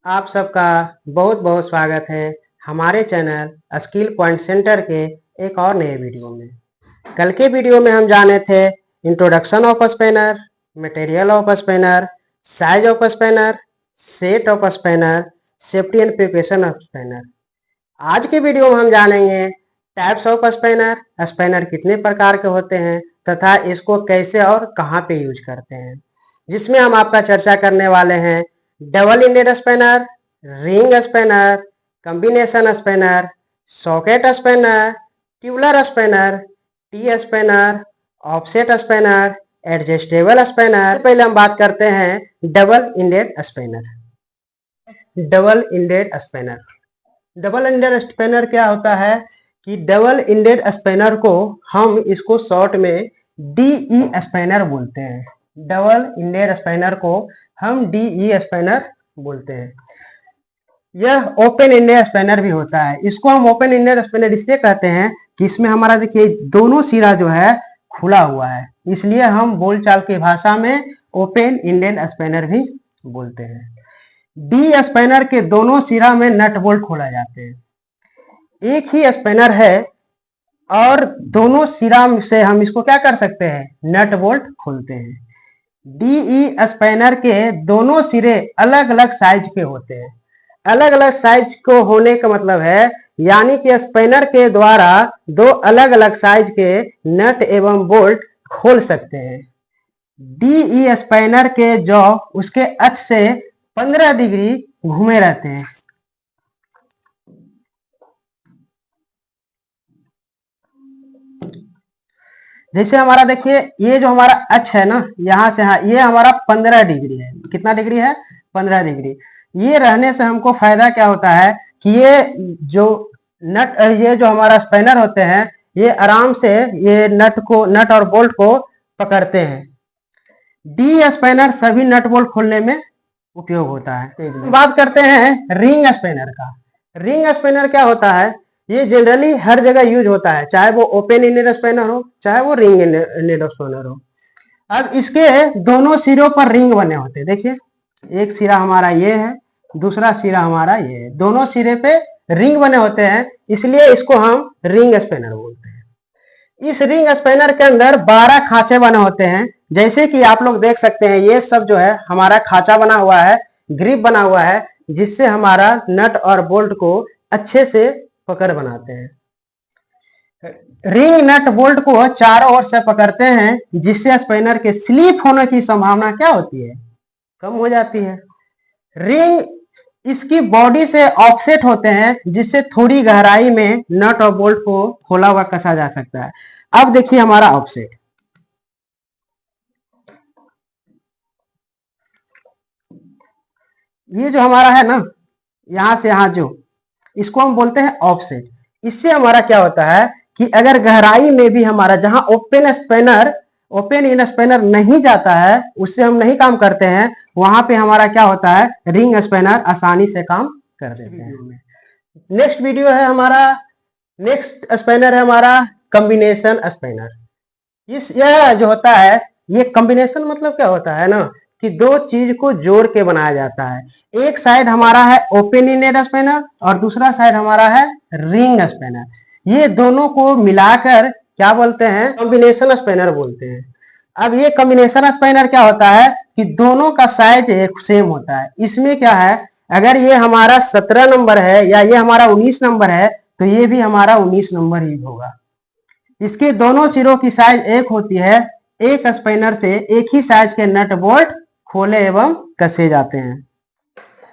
आप सबका बहुत बहुत स्वागत है हमारे चैनल स्किल पॉइंट सेंटर के एक और नए वीडियो में। कल के वीडियो में हम जाने थे introduction of spanner, material of spanner, size of spanner, set of spanner, safety and precaution of spanner. आज के वीडियो में हम जानेंगे टाइप्स ऑफ स्पैनर, स्पैनर कितने प्रकार के होते हैं तथा इसको कैसे और कहाँ पे यूज करते हैं, जिसमें हम आपका चर्चा करने वाले हैं double ended spanner, ring spanner, combination spanner, socket spanner, tubular spanner, T spanner, offset spanner, adjustable spanner. पहले हम बात करते हैं double ended spanner. Double ended spanner, double ended spanner क्या होता है कि डबल इंडेड स्पैनर को हम इसको शॉर्ट में डीई स्पैनर बोलते हैं। डबल इंडेड स्पैनर को हम डीई स्पैनर बोलते हैं। यह ओपन इंडेड स्पैनर भी होता है। इसको हम ओपन इंडेड स्पैनर इसलिए कहते हैं कि इसमें हमारा देखिए दोनों सिरा जो है खुला हुआ है, इसलिए हम बोलचाल की भाषा में ओपन इंडेड स्पैनर भी बोलते हैं। डी स्पैनर के दोनों सिरा में नट बोल्ट खोला जाते हैं। एक ही स्पैनर है और दोनों सिरा से हम इसको क्या कर सकते हैं, नट बोल्ट खोलते हैं। डीई स्पैनर के दोनों सिरे अलग अलग साइज के होते हैं। अलग अलग साइज को होने का मतलब है यानी कि स्पैनर के द्वारा दो अलग अलग साइज के नट एवं बोल्ट खोल सकते हैं। डीई स्पैनर के जॉ उसके अक्ष से 15 डिग्री घूमे रहते हैं। जैसे हमारा देखिए ये जो हमारा अक्ष है ना, यहाँ से हाँ, ये हमारा 15 डिग्री है। कितना डिग्री है? 15 डिग्री। ये रहने से हमको फायदा क्या होता है कि ये जो हमारा स्पैनर होते हैं ये आराम से ये नट और बोल्ट को पकड़ते हैं। डी स्पैनर सभी नट बोल्ट खोलने में उपयोग होता है। बात करते हैं रिंग स्पैनर का। रिंग स्पैनर क्या होता है? ये जनरली हर जगह यूज होता है, चाहे वो ओपन इंडेड स्पैनर हो चाहे वो रिंग इंडेड स्पैनर हो। अब इसके दोनों सिरों पर रिंग बने होते हैं। देखिए एक सिरा हमारा ये है, दूसरा सिरा हमारा ये है, दोनों सिरे पे रिंग बने होते हैं, इसलिए इसको हम रिंग स्पैनर बोलते हैं। इस रिंग स्पैनर के अंदर 12 खांचे बने होते हैं। जैसे कि आप लोग देख सकते हैं ये सब जो है हमारा खांचा बना हुआ है, ग्रिप बना हुआ है, जिससे हमारा नट और बोल्ट को अच्छे से पकड़ बनाते हैं। रिंग नट बोल्ट को चारों ओर से पकड़ते हैं, जिससे स्पैनर के स्लिप होने की संभावना क्या होती है, कम हो जाती है। रिंग इसकी बॉडी से ऑफसेट होते हैं, जिससे थोड़ी गहराई में नट और बोल्ट को खोला हुआ कसा जा सकता है। अब देखिए हमारा ऑफसेट, ये जो हमारा है ना, यहां से यहां जो, इसको हम बोलते हैं ऑफसेट। इससे हमारा क्या होता है कि अगर गहराई में भी हमारा जहां ओपन इन स्पैनर नहीं जाता है, उससे हम नहीं काम करते हैं, वहां पे हमारा क्या होता है, रिंग स्पैनर आसानी से काम कर देते हैं। नेक्स्ट वीडियो है हमारा, नेक्स्ट स्पैनर है हमारा कॉम्बिनेशन स्पैनर। यह जो होता है, ये कॉम्बिनेशन मतलब क्या होता है ना कि दो चीज को जोड़ के बनाया जाता है। एक साइड हमारा है ओपन इंडेड स्पैनर और दूसरा साइड हमारा है रिंग स्पैनर। ये दोनों को मिलाकर क्या बोलते हैं, कॉम्बिनेशन स्पैनर बोलते हैं। अब ये कॉम्बिनेशन स्पैनर क्या होता है कि दोनों का साइज एक सेम होता है। इसमें क्या है, अगर ये हमारा 17 नंबर है या ये हमारा 19 नंबर है तो ये भी हमारा 19 नंबर ही होगा। इसके दोनों सिरों की साइज एक होती है। एक स्पैनर से एक ही साइज के नट बोल्ट खोले एवं कसे जाते हैं।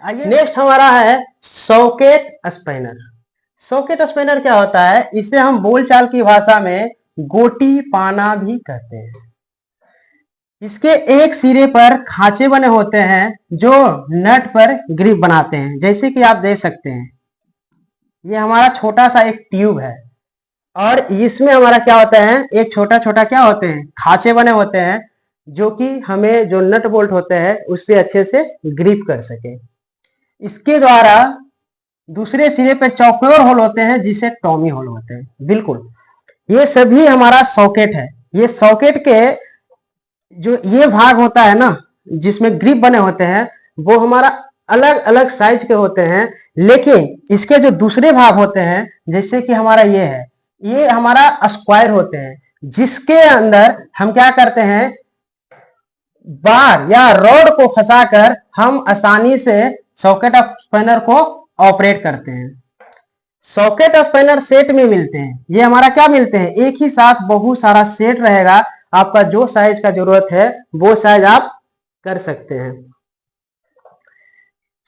नेक्स्ट हमारा है सॉकेट स्पैनर। सॉकेट स्पैनर क्या होता है, इसे हम बोलचाल की भाषा में गोटी पाना भी कहते हैं। इसके एक सिरे पर खांचे बने होते हैं जो नट पर ग्रिप बनाते हैं। जैसे कि आप देख सकते हैं ये हमारा छोटा सा एक ट्यूब है और इसमें हमारा क्या होता है, एक छोटा छोटा क्या होते हैं, खांचे बने होते हैं, जो कि हमें जो नट बोल्ट होते हैं उस पर अच्छे से ग्रिप कर सके। इसके द्वारा दूसरे सिरे पे चौकोर होल होते हैं, जिसे टॉमी होल होते हैं। बिल्कुल ये सभी हमारा सॉकेट है। ये सॉकेट के जो ये भाग होता है ना, जिसमें ग्रिप बने होते हैं, वो हमारा अलग अलग साइज के होते हैं, लेकिन इसके जो दूसरे भाग होते हैं, जैसे कि हमारा ये है, ये हमारा स्क्वायर होते हैं, जिसके अंदर हम क्या करते हैं, बार या रॉड को फंसाकर हम आसानी से सॉकेट स्पैनर को ऑपरेट करते हैं। सॉकेट स्पैनर सेट में मिलते हैं, ये हमारा क्या मिलते हैं, एक ही साथ बहुत सारा सेट रहेगा, आपका जो साइज का जरूरत है वो साइज आप कर सकते हैं।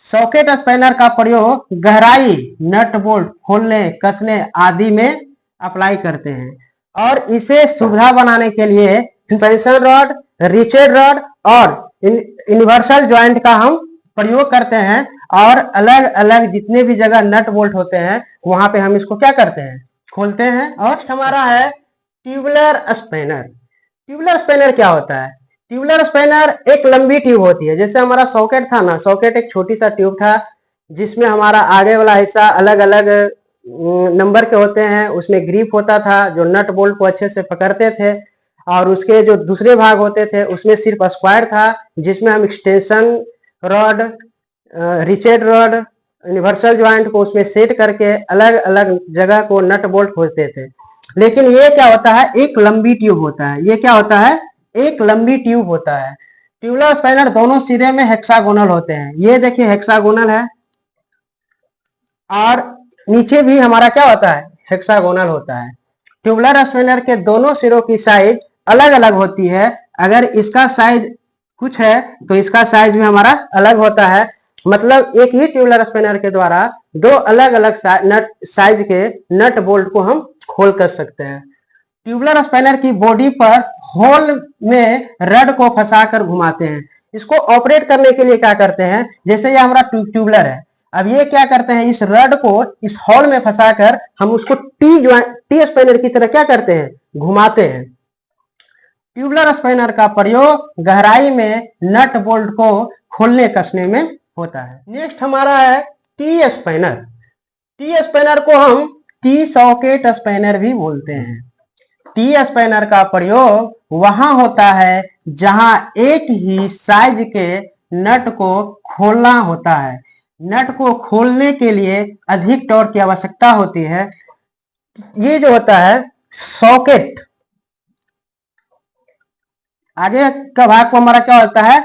सॉकेट स्पैनर का प्रयोग गहराई, नट बोल्ट खोलने कसने आदि में अप्लाई करते हैं, और इसे सुविधा बनाने के लिए पेंशन रॉड, रिचेड रॉड और यूनिवर्सल जॉइंट का हम प्रयोग करते हैं, और अलग अलग जितने भी जगह नट बोल्ट होते हैं वहां पे हम इसको क्या करते हैं, खोलते हैं। और हमारा है ट्यूबुलर स्पैनर। ट्यूबुलर स्पैनर क्या होता है, ट्यूबुलर स्पैनर एक लंबी ट्यूब होती है, जैसे हमारा सॉकेट था ना, सॉकेट एक छोटी सा ट्यूब था जिसमें हमारा आगे वाला हिस्सा अलग अलग नंबर के होते हैं, उसमें ग्रिप होता था जो नट बोल्ट को अच्छे से पकड़ते थे, और उसके जो दूसरे भाग होते थे उसमें सिर्फ स्क्वायर था जिसमें हम extension rod, ratchet rod, universal joint को उसमें सेट करके अलग अलग जगह को नट बोल्ट खोलते थे। लेकिन ये क्या होता है, एक लंबी ट्यूब होता है, ये क्या होता है, एक लंबी ट्यूब होता है। ट्यूबुलर स्पैनर दोनों सिरे में हेक्सागोनल होते हैं, ये देखिए हेक्सागोनल है, और नीचे भी हमारा क्या होता है, हेक्सागोनल होता है। ट्यूबुलर स्पैनर के दोनों सिरों की साइज अलग अलग होती है, अगर इसका साइज कुछ है तो इसका साइज भी हमारा अलग होता है, मतलब एक ही ट्यूबुलर स्पैनर के द्वारा दो अलग अलग साइज के नट बोल्ट को हम खोल कर सकते हैं। ट्यूबुलर स्पैनर की बॉडी पर होल में रड को फंसाकर घुमाते हैं। इसको ऑपरेट करने के लिए क्या करते हैं, जैसे ये हमारा ट्यूबुलर है, अब ये क्या करते हैं, इस रड को इस होल में फंसाकर हम उसको टी स्पैनर की तरह क्या करते हैं, घुमाते हैं। ट्यूबुलर स्पैनर का प्रयोग गहराई में नट बोल्ट को खोलने कसने में होता है। नेक्स्ट हमारा है टी स्पैनर। टी स्पैनर को हम टी सॉकेट स्पैनर भी बोलते हैं। टी स्पैनर का प्रयोग वहां होता है जहां एक ही साइज के नट को खोलना होता है। नट को खोलने के लिए अधिक टॉर्क की आवश्यकता होती है। ये जो होता है सॉकेट, आगे का भाग को हमारा क्या होता है,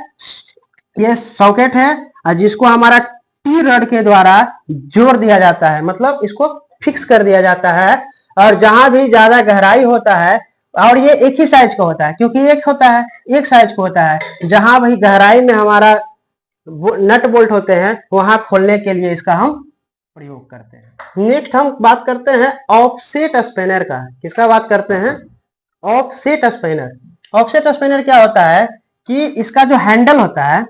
ये सॉकेट है, और जिसको हमारा टी रड के द्वारा जोड़ दिया जाता है, मतलब इसको फिक्स कर दिया जाता है, और जहां भी ज्यादा गहराई होता है, और ये एक ही साइज का होता है क्योंकि एक होता है, एक साइज का होता है, जहां भी गहराई में हमारा नट बोल्ट होते हैं वहां खोलने के लिए इसका हम प्रयोग करते हैं। नेक्स्ट हम बात करते हैं ऑफसेट स्पैनर का। किसका बात करते हैं, ऑफसेट स्पैनर। ऑफसेट स्पैनर क्या होता है कि इसका जो हैंडल होता है,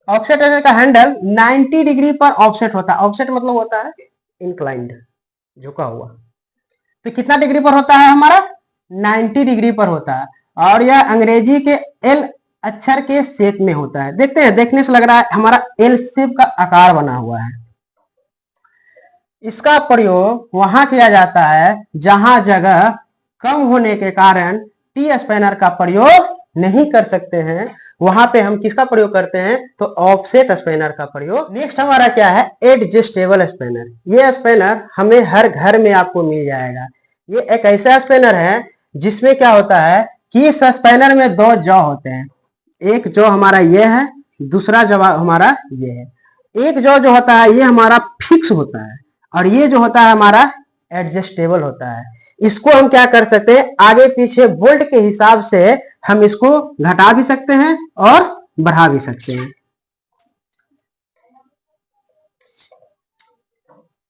ऑफसेट का हैंडल 90 डिग्री पर ऑफसेट होता है। ऑफसेट मतलब होता है इंक्लाइंड, झुका हुआ, तो कितना डिग्री पर होता है हमारा, 90 डिग्री पर होता है, और यह अंग्रेजी के एल अक्षर के शेप में होता है। देखते हैं, देखने से लग रहा है हमारा एल शेप का आकार बना हुआ है। इसका प्रयोग वहां किया जाता है जहां जगह कम होने के कारण टी स्पैनर का प्रयोग नहीं कर सकते हैं, वहां पे हम किसका प्रयोग करते हैं, तो ऑफसेट स्पैनर का प्रयोग। नेक्स्ट हमारा क्या है, एडजस्टेबल स्पैनर। ये स्पैनर हमें हर घर में आपको मिल जाएगा। ये एक ऐसा स्पैनर है जिसमें क्या होता है कि इस स्पैनर में दो जॉ होते हैं, एक जॉ हमारा ये है, दूसरा जॉ हमारा ये है। एक जॉ जो होता है ये हमारा फिक्स होता है, और ये जो होता है हमारा एडजस्टेबल होता है। इसको हम क्या कर सकते हैं, आगे पीछे बोल्ट के हिसाब से हम इसको घटा भी सकते हैं और बढ़ा भी सकते हैं।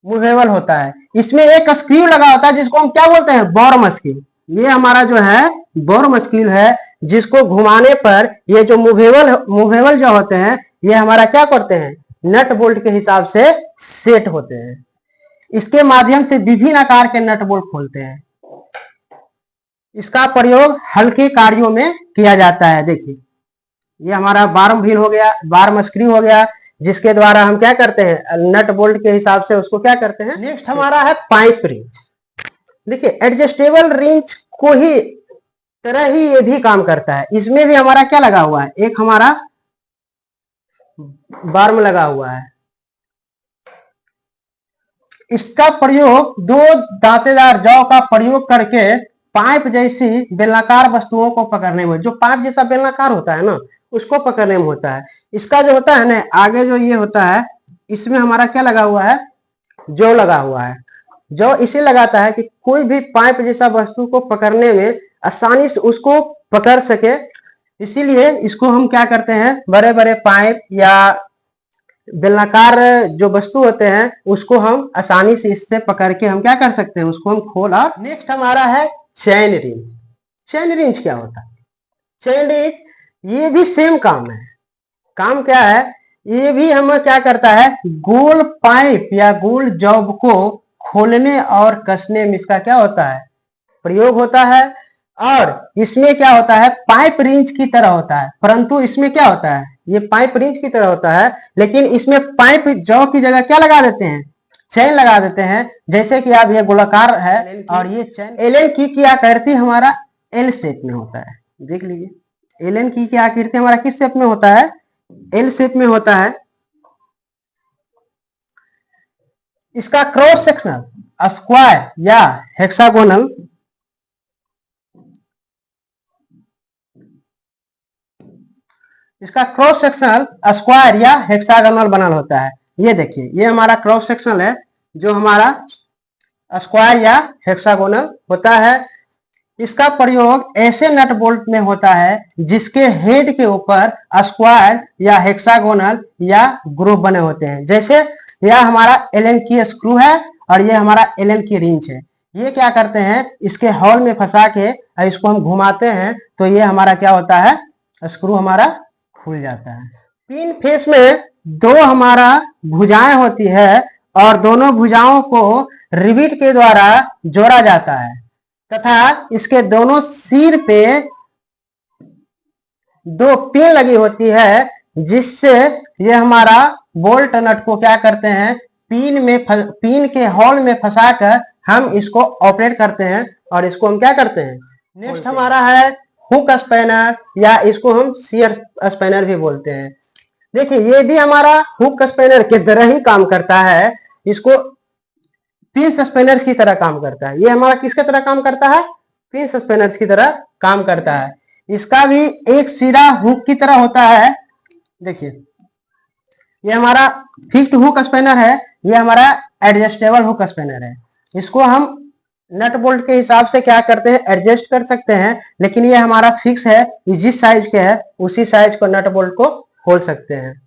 मूवेबल होता है, इसमें एक स्क्रू लगा होता है जिसको हम क्या बोलते हैं, बॉर्म स्क्रू। ये हमारा जो है बॉर्म स्क्रू है, जिसको घुमाने पर ये जो मूवेबल जो होते हैं ये हमारा क्या करते हैं, नट बोल्ट के हिसाब से सेट होते हैं। इसके माध्यम से विभिन्न आकार के नट बोल्ट खोलते हैं। इसका प्रयोग हल्के कार्यों में किया जाता है। देखिए ये हमारा बार्म व्हील हो गया, बार्म स्क्रू हो गया, जिसके द्वारा हम क्या करते हैं, नट बोल्ट के हिसाब से उसको क्या करते हैं। नेक्स्ट हमारा है पाइप रिंच। देखिए एडजस्टेबल रिंच को ही तरह ही ये भी काम करता है। इसमें भी हमारा क्या लगा हुआ है, एक हमारा बर्म लगा हुआ है। इसका प्रयोग दो दांतेदार जौ का प्रयोग करके पाइप जैसी बेलनाकार वस्तुओं को पकड़ने में, जो पाइप जैसा बेलनाकार होता है ना, उसको पकड़ने में होता है। इसका जो होता है ना, आगे जो ये होता है, इसमें हमारा क्या लगा हुआ है, जौ लगा हुआ है। जौ इसे लगाता है कि कोई भी पाइप जैसा वस्तु को पकड़ने में आसानी से उसको पकड़ सके। इसीलिए इसको हम क्या करते हैं, बड़े बड़े पाइप या बेलनाकार जो वस्तु होते हैं उसको हम आसानी से इससे पकड़ के हम क्या कर सकते हैं, उसको हम खोल। और नेक्स्ट हमारा है चैन रिंच। चैन रिंच क्या होता है? चैन रिंच ये भी सेम काम है। काम क्या है, ये भी हमें क्या करता है, गोल पाइप या गोल जॉब को खोलने और कसने में इसका क्या होता है, प्रयोग होता है। और इसमें क्या होता है, पाइप रिंच की तरह होता है, परंतु इसमें क्या होता है, ये पाइप रिंच की तरह होता है, लेकिन इसमें पाइप जौ की जगह क्या लगा देते हैं, चैन लगा देते हैं। जैसे कि आप ये गोलाकार है और ये चैन। एलन की आकृति हमारा एल शेप में होता है। देख लीजिए, एलन की आकृति हमारा किस शेप में होता है, एल शेप में होता है। इसका क्रॉस सेक्शनल स्क्वायर या हेक्सागोनल इसका क्रॉस सेक्शनल स्क्वायर या हेक्सागोनल बनल होता है। ये देखिए, ये हमारा क्रॉस सेक्शनल है जो हमारा स्क्वायर या हेक्सागोनल होता है। इसका प्रयोग ऐसे नट बोल्ट में होता है जिसके हेड के ऊपर स्क्वायर या हेक्सागोनल या ग्रुप बने होते हैं। जैसे यह हमारा एलन की स्क्रू है और ये हमारा एलन की रिंच है। ये क्या करते हैं, इसके हॉल में फंसा के इसको हम घुमाते हैं तो ये हमारा क्या होता है, स्क्रू हमारा खुल जाता है। पिन फेस में दो हमारा भुजाएं होती है और दोनों भुजाओं को रिविट के द्वारा जोड़ा जाता है तथा इसके दोनों सिर पे दो पिन लगी होती है, जिससे ये हमारा बोल्ट नट को क्या करते हैं, पिन के हॉल में फंसाकर हम इसको ऑपरेट करते हैं और इसको हम क्या करते हैं। नेक्स्ट हमारा है हुक स्पैनर या इसको हम शियर स्पैनर भी बोलते हैं। देखिए, ये भी हमारा हुक स्पैनर की तरह ही काम करता है। इसको पिन स्पैनर की तरह काम करता है। ये हमारा किसके तरह काम करता है, पिन स्पैनर की तरह काम करता है। इसका भी एक सिरा हुक की तरह होता है। देखिए, ये हमारा फिक्स्ड हुक स्पैनर है, ये हमारा एडजस्टेबल हुक स्पैनर है। इसको हम नट बोल्ट के हिसाब से क्या करते हैं, एडजस्ट कर सकते हैं, लेकिन ये हमारा फिक्स है, जिस साइज के है उसी साइज को नट बोल्ट को खोल सकते हैं।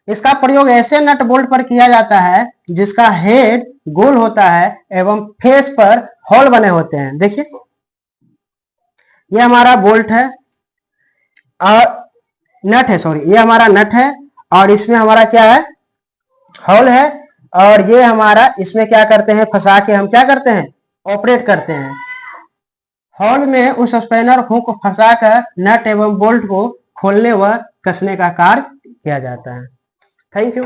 इसका प्रयोग ऐसे नट बोल्ट पर किया जाता है जिसका हेड गोल होता है एवं फेस पर होल बने होते हैं। देखिए, ये हमारा बोल्ट है और नट है, सॉरी, ये हमारा नट है और इसमें हमारा क्या है, होल है। और ये हमारा इसमें क्या करते हैं, फंसा के हम क्या करते हैं, ऑपरेट करते हैं। होल में उस स्पैनर हुक को फंसाकर नट एवं बोल्ट को खोलने व कसने का कार्य किया जाता है। Thank you.